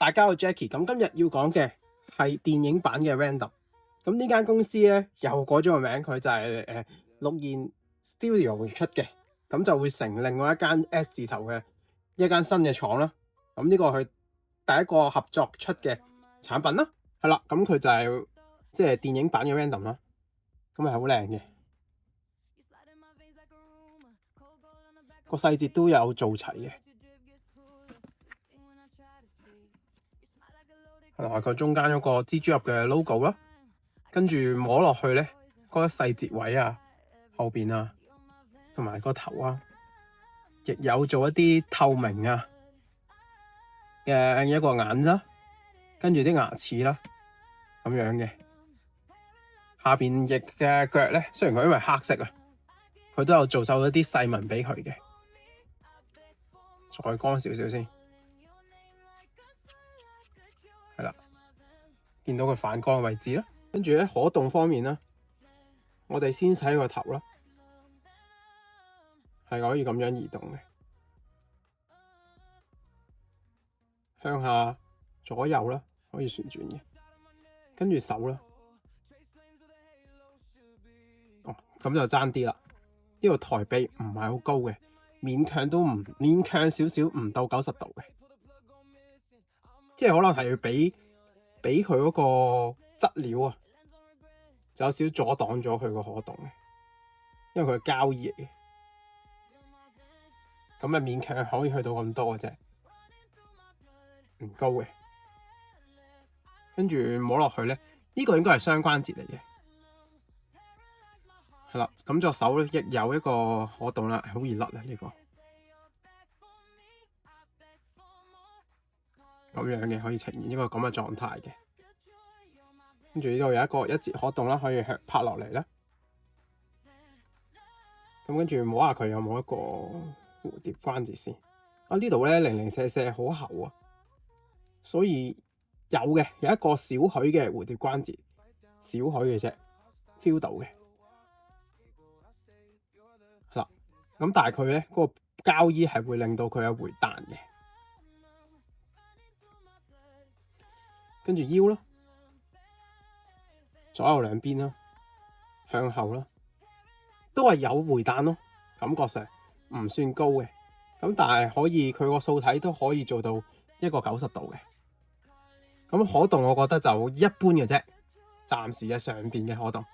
大家好 Jackie，咁今日要講嘅係電影版嘅 Random。咁呢間公司咧又改咗個名，佢就係綠焰 Studio 出嘅，咁就會成另外一間 S 字頭嘅一間新嘅廠啦。咁呢個係佢第一個合作出嘅產品啦，係啦，咁佢就係即係電影版嘅 Random 啦，咁係好靚嘅，個細節都有做齊嘅。係啦，佢中間嗰個蜘蛛俠嘅 logo 啦，跟住摸落去咧，嗰個細節位啊、後邊啊，同埋個頭啊，亦有做一啲透明啊嘅一個眼啦，跟住啲牙齒啦，咁樣嘅。下邊翼嘅腳咧，雖然佢因為黑色啊，佢都有做手一啲細紋俾佢嘅。再光少少先。係啦，見到佢反光嘅位置啦，跟住咧可動方面啦，我哋先睇個頭啦，係可以咁樣移動嘅，向下、左右啦，可以旋轉嘅，跟住手啦，咁就爭啲啦，呢個抬臂唔係好高嘅，勉強少少唔到90度嘅。即係可能係要俾佢嗰個質料啊，就有少少阻擋咗佢個可動嘅，因為佢係膠衣嚟嘅，咁啊勉強可以去到咁多嘅啫，唔高嘅。跟住摸落去咧，呢個應該係雙關節嚟嘅，係啦。咁隻手咧亦有一個可動啦，好易甩啊呢個。咁樣嘅可以呈現一個咁嘅狀態嘅，跟住呢度有一個一節可動啦，可以拍落嚟啦。咁跟住摸下佢有冇一個蝴蝶關節先。啊呢度咧零零舍舍好厚啊，所以有一個少許嘅蝴蝶關節，少許嘅啫 ，feel 到嘅。係啦，咁但係佢咧嗰個膠衣係會令到佢有回彈嘅。跟住腰啦，左右兩邊啦，向後啦，都係有回彈咯，感覺上唔算高嘅，咁但係可以佢個素體都可以做到一個90度嘅。咁可動我覺得就一般嘅啫，暫時嘅上邊嘅可動。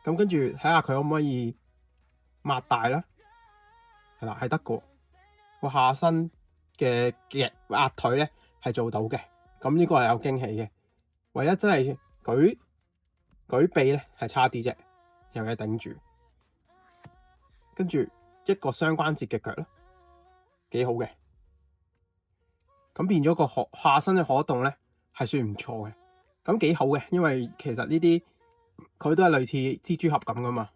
咁跟住睇下佢可唔可以擘大啦，係啦，係得個個下身嘅壓腿咧係做到嘅。咁呢個係有驚喜嘅，唯一真係舉臂咧係差啲啫，有嘢頂住。跟住一個雙關節嘅腳啦，幾好嘅。咁變咗個下身嘅可動咧係算唔錯嘅，咁幾好嘅，因為其實呢啲佢都係類似蜘蛛俠咁噶嘛，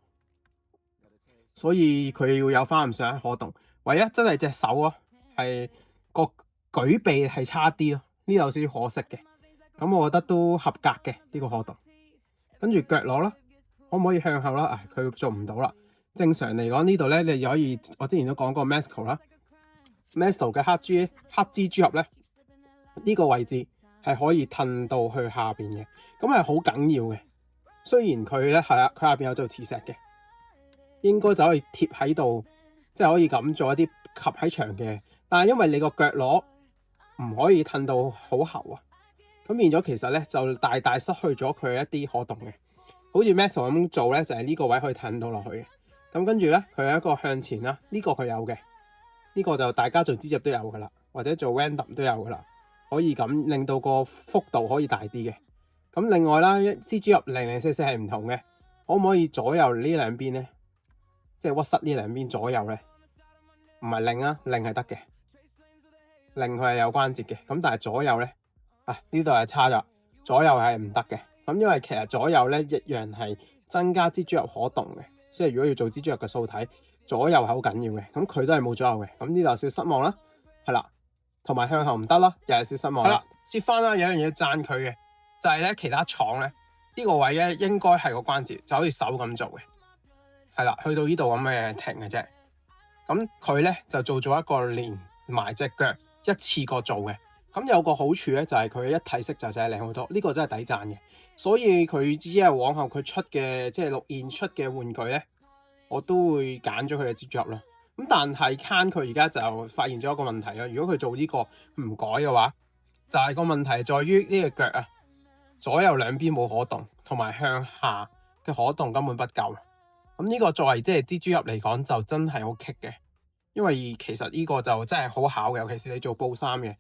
所以佢要有翻唔上下可動。唯一真係隻手啊，係個舉臂係差啲咯。呢度有少少可惜嘅，咁我覺得都合格嘅呢個可動。跟住腳攞啦，可唔可以向後啦？佢做唔到啦。正常嚟講呢度咧，你可以我之前都講過 Mesco 啦 ，Mesco 嘅黑蜘蛛俠咧，呢個位置係可以褪到去下邊嘅，咁係好緊要嘅。雖然佢咧係啊，佢下邊有做磁石嘅，應該就可以貼喺度，即係可以咁做一啲及喺牆嘅，但係因為你個腳攞唔可以褪到好厚啊，咁變咗其實咧就大大失去咗佢一啲可動嘅。好似 Mesco 咁做咧，就係呢個位可以褪到落去嘅。咁跟住咧，佢有一個向前啦，呢個佢有嘅，呢個就大家做蜘蛛俠都有噶啦，或者做 Random 都有噶啦，可以咁令到個幅度可以大啲嘅。咁另外啦，蜘蛛俠零零舍舍係唔同嘅，可唔可以左右呢兩邊咧？即係屈膝呢兩邊左右咧，唔係擰啊，擰係得嘅。令佢係有關節嘅，咁但係左右咧，呢度係差咗，左右係唔得嘅。咁因為其實左右咧一樣係增加蜘蛛俠可動嘅，即係如果要做蜘蛛俠嘅素體，左右係好緊要嘅。咁佢都係冇左右嘅，咁呢度有少少失望啦，係啦，同埋向後唔得啦，又係少少失望啦。接翻啦，有樣嘢要讚佢嘅，就係咧其他廠咧呢個位咧應該係個關節就好似手咁做嘅，係啦，去到呢度咁嘅停嘅啫。咁佢咧就做咗一個連埋隻腳一次過做嘅，咁有個好處咧，就係佢一體式就真係靚好多，呢個真係抵讚嘅。所以佢之後往後佢出嘅即係綠燕出嘅玩具咧，我都會揀咗佢嘅蜘蛛俠啦。咁但係 Can 佢而家就發現咗一個問題啦。如果佢做呢個唔改嘅話，就係個問題在於呢個腳啊，左右兩邊冇可動，同埋向下嘅可動根本不夠。咁呢個作為即係蜘蛛俠嚟講就真係好棘嘅，因為其實呢個就真係好考嘅，尤其是你做布衫嘅。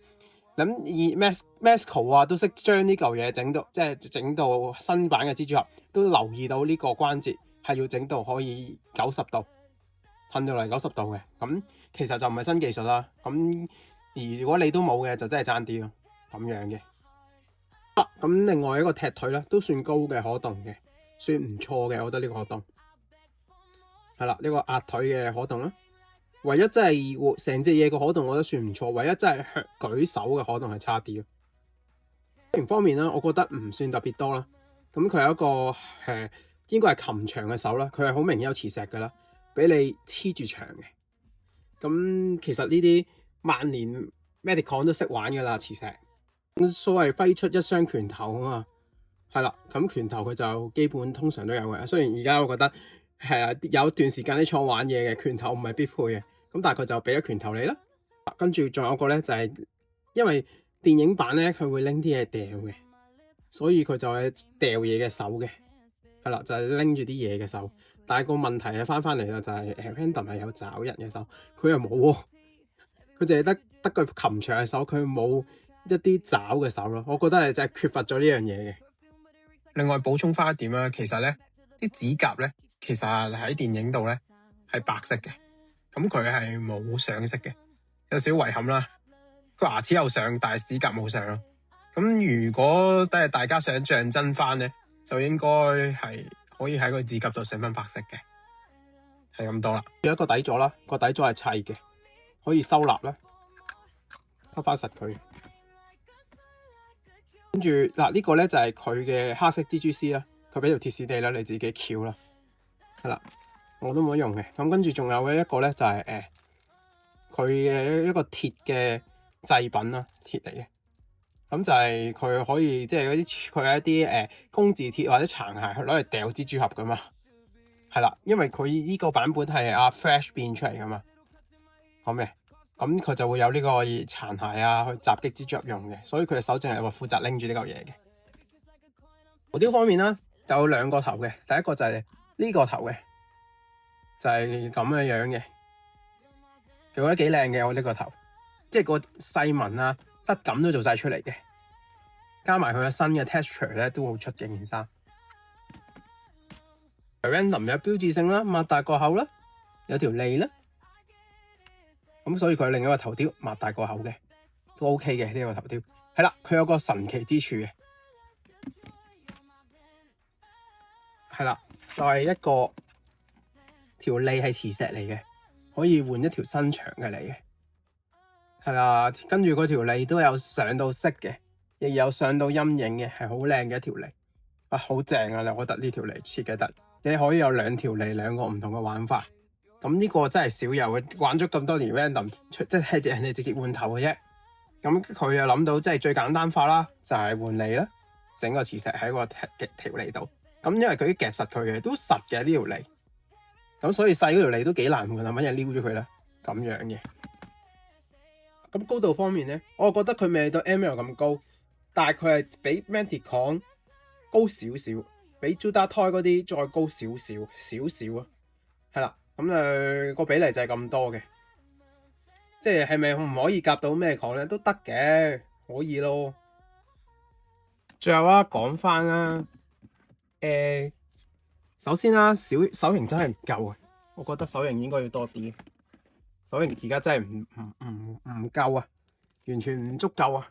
咁而 Masco 啊都識將呢嚿嘢整到，即係整到新版嘅蜘蛛俠都留意到呢個關節係要整到可以90度褪到嚟90度嘅。咁其實就唔係新技術啦。咁而如果你都冇嘅，就真係爭啲咯，咁樣嘅。咁另外一個踢腿咧都算高嘅可動嘅，算唔錯嘅，我覺得呢個可動係啦，呢個壓腿嘅可動啦。唯一真係成隻嘢個可動，我覺得算唔錯。唯一真係舉手嘅可動係差啲咯。型方面啦，我覺得唔算特別多啦。咁佢有一個應該係琴牆嘅手啦，佢係好明顯有磁石㗎啦，俾你黐住牆嘅。咁其實呢啲萬年 Medicon 都識玩㗎啦，磁石。咁所謂揮出一雙拳頭啊嘛，係啦。咁拳頭佢就基本通常都有嘅。雖然而家我覺得係啊，有段時間啲廠玩嘢嘅拳頭唔係必配嘅。咁但係佢就俾咗拳頭你啦，跟住仲有一個咧就係因為電影版咧佢會拎啲嘢掉嘅，所以佢就係掉嘢嘅手嘅，係啦，就係拎住啲嘢嘅手。但係個問題係翻嚟啦，就係Random 係有爪人嘅手，佢又冇喎，佢淨係得個琴長嘅手，佢冇一啲爪嘅手咯。我覺得係真係缺乏咗呢樣嘢嘅。另外補充翻一點啦，其實咧啲指甲咧其實喺電影度咧係白色嘅。咁佢係冇上色嘅，有少少遺憾啦。個牙齒有上，但係指甲冇上咯。咁如果大家想象真翻咧，就應該係可以喺個指甲度上翻白色嘅，係咁多啦。有一個底座啦，個底座係砌嘅，可以收納啦，收翻實佢。跟住嗱，呢個咧就係佢嘅黑色蜘蛛絲啦，佢俾條鐵絲地啦，你自己翹啦，係啦。我都冇用嘅。咁跟住仲有嘅一個咧就係佢嘅一個鐵嘅製品啦，鐵嚟嘅。咁就係佢可以即係嗰啲佢係一啲工字鐵或者殘骸去攞嚟掉蜘蛛俠噶嘛，係啦，因為佢呢個版本係阿 Flash 變出嚟噶嘛，好咩？咁佢就會有呢個殘骸啊去襲擊蜘蛛俠用嘅，所以佢嘅手淨係話負責拎住呢嚿嘢嘅。頭雕方面啦，就有兩個頭嘅，第一個就係呢個頭嘅。就係咁樣嘅，佢覺得幾靚嘅。我呢個頭，即係個細紋啊、質感都做晒出嚟嘅，加埋佢嘅新嘅 texture 咧，都好出嘅件衫。Random 有標誌性啦，擘大個口啦，有條脷啦，咁所以佢另一個頭雕擘大個口嘅，都 OK 嘅呢個頭雕。係啦，佢有個神奇之處嘅，係啦，就係一個。條脷係磁石嚟嘅，可以換一條新長嘅脷嘅，係啦。跟住嗰條脷都有上到色嘅，亦有上到陰影嘅，係好靚嘅一條脷。啊，好正啊！我覺得呢條脷設計得，你可以有兩條脷，兩個唔同嘅玩法。咁呢個真係少有嘅，玩咗咁多年 Random，即係人哋直接換頭嘅啫。咁佢又諗到即係最簡單化啦，就係換脷啦，整個磁石喺個條脷度。咁因為佢夾實佢嘅，都實嘅呢條脷。咁所以細嗰條脷都幾難換，揾嘢撩咗佢啦，咁樣嘅。咁高度方面咧，我覺得佢未到 ML 咁高，但係佢係比 Manticon 高少少，比 Judas Toy 嗰啲再高少少啊。係啦，咁個比例就係咁多嘅。即係咪唔可以夾到咩講咧？都得嘅，可以咯。最後啦，講翻啦，首先啦，手型真係唔夠啊！我覺得手型應該要多啲，手型而家真係唔夠啊，完全唔足夠啊！